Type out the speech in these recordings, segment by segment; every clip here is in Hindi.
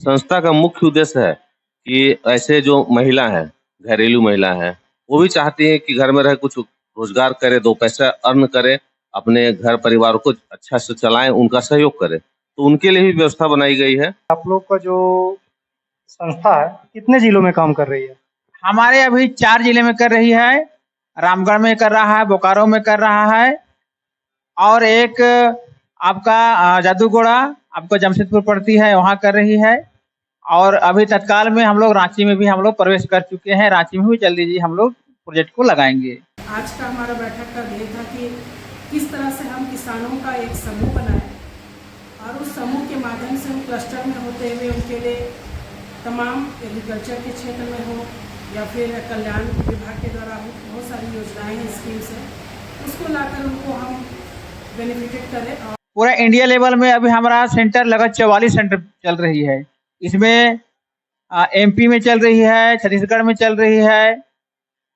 संस्था का मुख्य उद्देश्य है कि ऐसे जो महिला हैं, घरेलू महिला हैं, वो भी चाहती हैं कि घर में रह कुछ रोजगार करें, 2 पैसा अर्न करें, अपने घर परिवार को अच्छा से चलाएँ, उनका सहयोग करें। तो उनके लिए भी व्यवस्था बनाई गई है। आप लोग का जो संस्था है कितने जिलों में काम कर रही है? हमारे अभी 4 जिले में कर रही है, रामगढ़ में कर रहा है, बोकारो में कर रहा है और एक आपका जादूगोड़ा आपको जमशेदपुर पड़ती है, वहाँ कर रही है और अभी तत्काल में हम लोग रांची में भी हम लोग प्रवेश कर चुके हैं। रांची में भी जल्दी जी हम लोग प्रोजेक्ट को लगाएंगे। आज का हमारा बैठक का ध्येय था कि किस तरह से हम किसानों का एक समूह बनाएं और उस समूह के माध्यम से हम क्लस्टर में होते हुए उनके लिए तमाम एग्रीकल्चर के क्षेत्र में हो या फिर कल्याण विभाग के द्वारा बहुत सारी योजनाएं हैं, स्कीम्स हैं, उसको लाकर उनको हम बेनिफिटेड करें। और पूरा इंडिया लेवल में अभी हमारा सेंटर लगभग 44 सेंटर चल रही है। इसमें एमपी में चल रही है, छत्तीसगढ़ में चल रही है,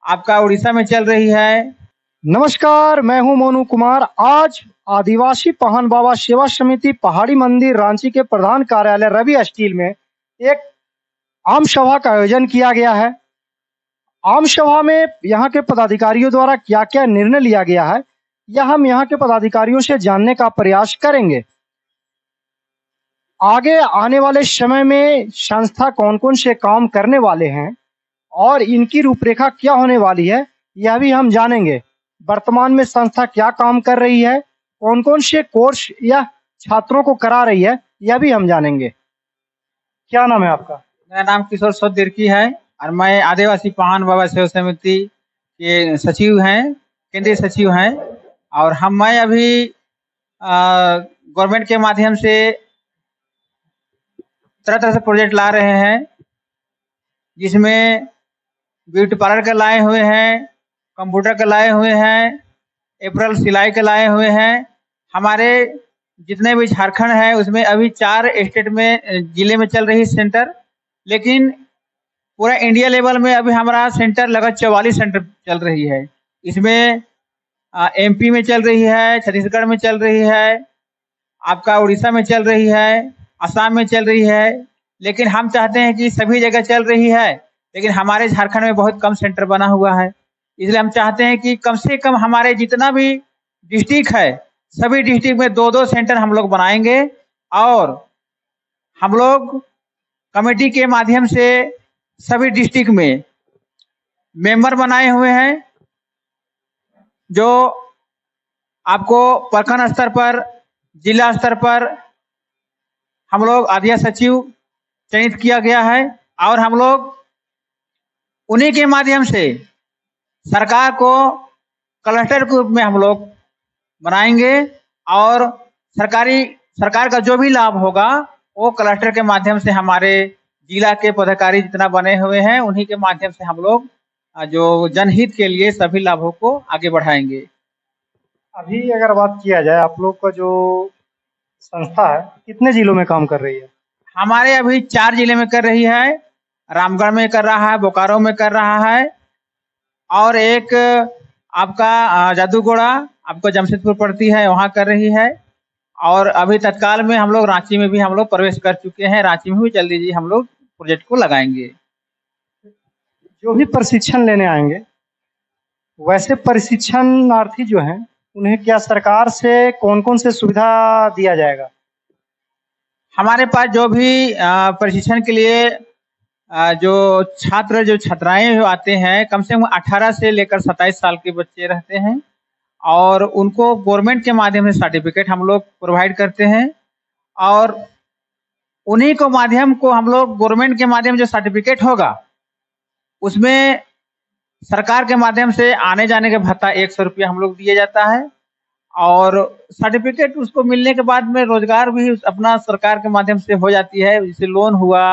आपका उड़ीसा में चल रही है। नमस्कार, मैं हूं मोनू कुमार। आज आदिवासी पाहन बाबा सेवा समिति पहाड़ी मंदिर रांची के प्रधान कार्यालय रवि स्टील में एक आम सभा का आयोजन किया गया है। आम सभा में यहाँ के पदाधिकारियों द्वारा क्या क्या निर्णय लिया गया है, यह हम यहाँ के पदाधिकारियों से जानने का प्रयास करेंगे। आगे आने वाले समय में संस्था कौन कौन से काम करने वाले हैं और इनकी रूपरेखा क्या होने वाली है, यह भी हम जानेंगे। वर्तमान में संस्था क्या काम कर रही है, कौन कौन से कोर्स या छात्रों को करा रही है, यह भी हम जानेंगे। क्या नाम है आपका? मेरा नाम किशोर सोदिर्की है और मैं आदिवासी पाहन बाबा सेवा समिति के सचिव हैं, केंद्रीय सचिव हैं और मैं अभी गवर्नमेंट के माध्यम से तरह तरह से प्रोजेक्ट ला रहे हैं, जिसमें ब्यूटी पार्लर के लाए हुए हैं, कंप्यूटर के लाए हुए हैं, अप्रैल सिलाई के लाए हुए हैं। हमारे जितने भी झारखंड है उसमें अभी 4 स्टेट में जिले में चल रही सेंटर, लेकिन पूरा इंडिया लेवल में अभी हमारा सेंटर लगभग 44 सेंटर चल रही है। इसमें एमपी में चल रही है, छत्तीसगढ़ में चल रही है, आपका उड़ीसा में चल रही है, असम में चल रही है। लेकिन हम चाहते हैं कि सभी जगह चल रही है, लेकिन हमारे झारखंड में बहुत कम सेंटर बना हुआ है। इसलिए हम चाहते हैं कि कम से कम हमारे जितना भी डिस्ट्रिक्ट है, सभी डिस्ट्रिक्ट में 2-2 सेंटर हम लोग बनाएंगे और हम लोग कमेटी के माध्यम से सभी डिस्ट्रिक्ट में मेंबर बनाए हुए हैं, जो आपको प्रखंड स्तर पर, जिला स्तर पर हम लोग आदिया सचिव चयनित किया गया है और हम लोग उन्हीं के माध्यम से सरकार को क्लस्टर के रूप में हम लोग बनाएंगे और सरकार का जो भी लाभ होगा वो क्लस्टर के माध्यम से हमारे जिला के पदाधिकारी जितना बने हुए हैं उन्हीं के माध्यम से हम लोग जो जनहित के लिए सभी लाभों को आगे बढ़ाएंगे। अभी अगर बात किया जाए, आप लोग का जो संस्था है कितने जिलों में काम कर रही है? हमारे अभी 4 जिले में कर रही है, रामगढ़ में कर रहा है, बोकारो में कर रहा है और एक आपका जादूगोड़ा आपको जमशेदपुर पड़ती है, वहाँ कर रही है और अभी तत्काल में हम लोग रांची में भी हम लोग प्रवेश कर चुके हैं। रांची में भी जल्दी जी हम लोग प्रोजेक्ट को लगाएंगे। जो भी प्रशिक्षण लेने आएंगे, वैसे प्रशिक्षणार्थी जो हैं उन्हें क्या सरकार से कौन कौन से सुविधा दिया जाएगा? हमारे पास जो भी प्रशिक्षण के लिए जो छात्राएं जो आते हैं, कम से कम 18 से लेकर 27 साल के बच्चे रहते हैं और उनको गवर्नमेंट के माध्यम से सर्टिफिकेट हम लोग प्रोवाइड करते हैं और उन्हीं को माध्यम को हम लोग गवर्नमेंट के माध्यम जो सर्टिफिकेट होगा उसमें सरकार के माध्यम से आने जाने के भत्ता 100 रुपया हम लोग दिया जाता है और सर्टिफिकेट उसको मिलने के बाद में रोजगार भी अपना सरकार के माध्यम से हो जाती है। जैसे लोन हुआ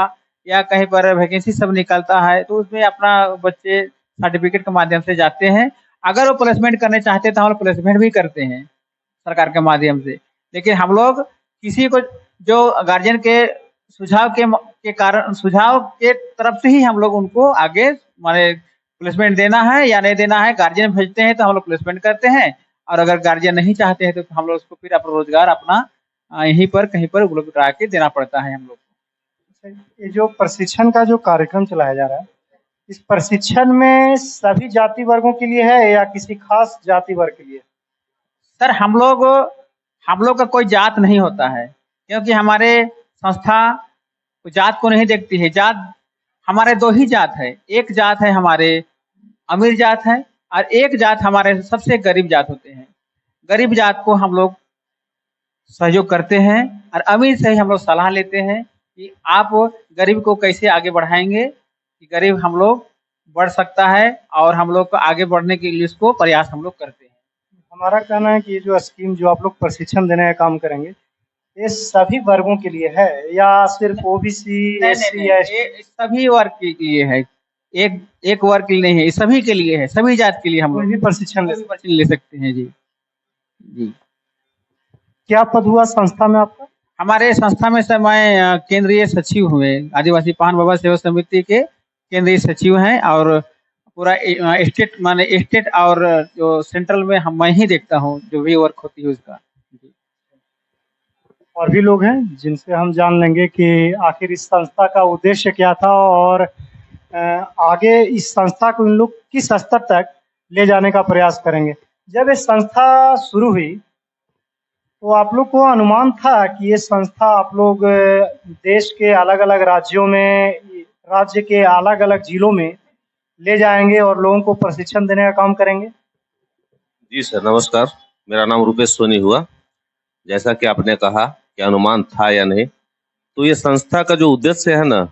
या कहीं पर वैकेंसी सब निकलता है तो उसमें अपना बच्चे सर्टिफिकेट के माध्यम से जाते हैं। अगर वो प्लेसमेंट करने चाहते हैं तो हम लोग प्लेसमेंट भी करते हैं सरकार के माध्यम से। लेकिन हम लोग किसी को जो गार्जियन के सुझाव के तरफ से ही हम लोग उनको आगे माने प्लेसमेंट देना है या नहीं देना है, गार्जियन भेजते हैं तो हम लोग प्लेसमेंट करते हैं और अगर गार्जियन नहीं चाहते हैं तो हम लोग उसको फिर अपना रोजगार अपना यहीं पर कहीं पर उपलब्ध करा के देना पड़ता है हम लोग। ये जो प्रशिक्षण का जो कार्यक्रम चलाया जा रहा है, इस प्रशिक्षण में सभी जाति वर्गों के लिए है या किसी खास जाति वर्ग के लिए? सर हम लोग का कोई जात नहीं होता है, क्योंकि हमारे संस्था जात को नहीं देखती है। जात हमारे दो ही जात है, एक जात है हमारे अमीर जात है और एक जात हमारे सबसे गरीब जात होते हैं। गरीब जात को हम लोग सहयोग करते हैं और अमीर से ही हम लोग सलाह लेते हैं कि आप गरीब को कैसे आगे बढ़ाएंगे कि गरीब हम लोग बढ़ सकता है, और हम लोग को आगे बढ़ने के लिए इसको प्रयास हम लोग करते हैं। हमारा कहना है कि ये जो स्कीम जो आप लोग प्रशिक्षण देने का काम करेंगे, ये सभी वर्गों के लिए है या सिर्फ ओबीसी, एससी या एसटी? ये सभी वर्ग के लिए है, एक वर्ग के लिए नहीं है, ये सभी के लिए है, सभी जात के लिए हम कोई लोग भी प्रशिक्षण ले सकते हैं। जी जी। क्या पद हुआ संस्था में आपका? हमारे संस्था में सर मैं केंद्रीय सचिव हुए, आदिवासी पाहन बाबा सेवा समिति के केंद्रीय सचिव हैं, और पूरा स्टेट और जो सेंट्रल में मैं ही देखता हूँ जो भी वर्क होती है उसका। और भी लोग हैं जिनसे हम जान लेंगे कि आखिर इस संस्था का उद्देश्य क्या था और आगे इस संस्था को इन लोग किस स्तर तक ले जाने का प्रयास करेंगे। जब ये संस्था शुरू हुई तो आप लोग को अनुमान था कि ये संस्था आप लोग देश के अलग अलग राज्यों में, राज्य के अलग अलग जिलों में ले जाएंगे और लोगों को प्रशिक्षण देने का काम करेंगे? जी सर, नमस्कार। मेरा नाम रूपेश सोनी हुआ। जैसा कि आपने कहा कि अनुमान था या नहीं, तो ये संस्था का जो उद्देश्य है ना,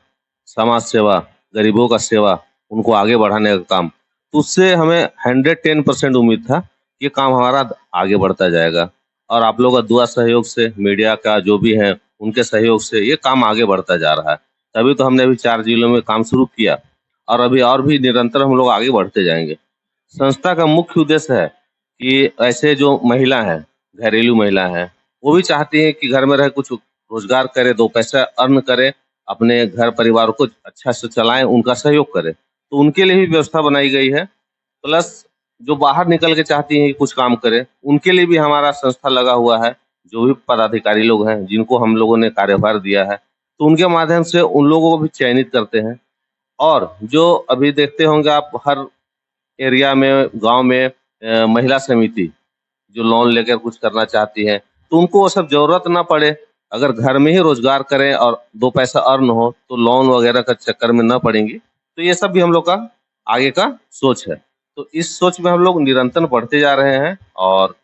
समाज सेवा, गरीबों का सेवा, उनको आगे बढ़ाने का काम, तो उससे हमें 110% उम्मीद था कि ये काम हमारा आगे बढ़ता जाएगा। और आप लोगों का दुआ सहयोग से, मीडिया का जो भी है उनके सहयोग से ये काम आगे बढ़ता जा रहा है। तभी तो हमने अभी 4 जिलों में काम शुरू किया और अभी और भी निरंतर हम लोग आगे बढ़ते जाएंगे। संस्था का मुख्य उद्देश्य है कि ऐसे जो महिला हैं, घरेलू महिला हैं, वो भी चाहती हैं कि घर में रह कुछ रोजगार करे, 2 पैसा अर्न करे, अपने घर परिवार को अच्छा से चलाएं, उनका सहयोग करे। तो उनके लिए भी व्यवस्था बनाई गई है। प्लस जो बाहर निकल के चाहती हैं कि कुछ काम करें, उनके लिए भी हमारा संस्था लगा हुआ है। जो भी पदाधिकारी लोग हैं जिनको हम लोगों ने कार्यभार दिया है, तो उनके माध्यम से उन लोगों को भी चयनित करते हैं। और जो अभी देखते होंगे आप, हर एरिया में, गांव में महिला समिति जो लोन लेकर कुछ करना चाहती है, तो उनको वो सब जरूरत ना पड़े। अगर घर में ही रोजगार करें और 2 पैसा अर्न हो तो लोन वगैरह का चक्कर में ना पड़ेंगी। तो ये सब भी हम लोग का आगे का सोच है। तो इस सोच में हम लोग निरंतर बढ़ते जा रहे हैं और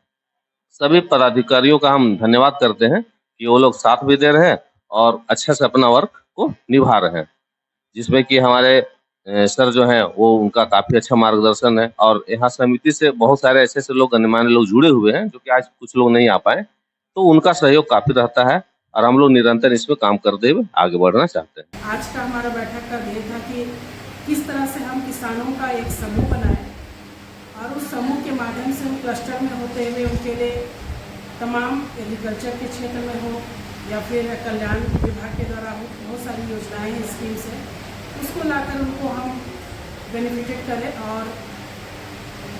सभी पदाधिकारियों का हम धन्यवाद करते हैं कि वो लोग साथ भी दे रहे हैं और अच्छे से अपना वर्क को निभा रहे हैं, जिसमें कि हमारे सर जो हैं वो, उनका काफी अच्छा मार्गदर्शन है। और यहाँ समिति से बहुत सारे ऐसे ऐसे लोग, गणमान्य लोग जुड़े हुए हैं जो कि आज कुछ लोग नहीं आ पाए, तो उनका सहयोग काफी रहता है और हम लोग निरंतर इसमें काम करते हुए आगे बढ़ना चाहते हैं। आज का हमारा बैठक का ध्येय था कि किस तरह से हम किसानों का एक समूह बनाएं और उस समूह के माध्यम से हम क्लस्टर में होते हुए उनके लिए तमाम एग्रीकल्चर के क्षेत्र में हो या फिर कल्याण विभाग के द्वारा बहुत सारी योजनाएं हैं, स्कीम्स हैं, उसको लाकर उनको हम बेनिफिटेड करें। और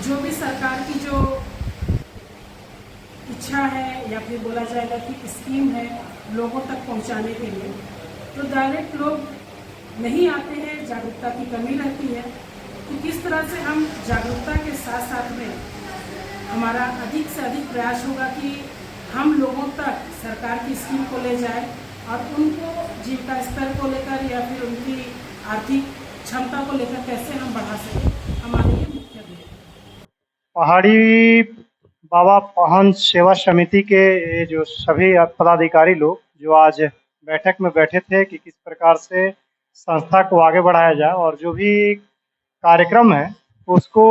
जो भी सरकार की जो इच्छा है या फिर बोला जाएगा कि स्कीम है लोगों तक पहुंचाने के लिए, तो डायरेक्ट लोग नहीं आते हैं, जागरूकता की कमी रहती है। तो किस तरह से हम जागरूकता के साथ साथ में हमारा अधिक से अधिक प्रयास होगा कि हम लोगों तक सरकार की स्कीम को ले जाए और उनको जीविका स्तर को लेकर या फिर उनकी आर्थिक क्षमता को लेकर कैसे हम बढ़ा सकें, हमारे ये मुख्य ध्येय है। पहाड़ी बाबा पाहन सेवा समिति के ये जो सभी पदाधिकारी लोग जो आज बैठक में बैठे थे कि किस प्रकार से संस्था को आगे बढ़ाया जाए और जो भी कार्यक्रम है उसको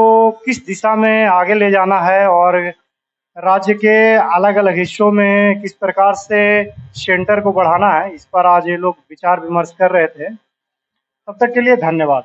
किस दिशा में आगे ले जाना है और राज्य के अलग अलग हिस्सों में किस प्रकार से सेंटर को बढ़ाना है, इस पर आज ये लोग विचार विमर्श कर रहे थे। तब तक के लिए धन्यवाद।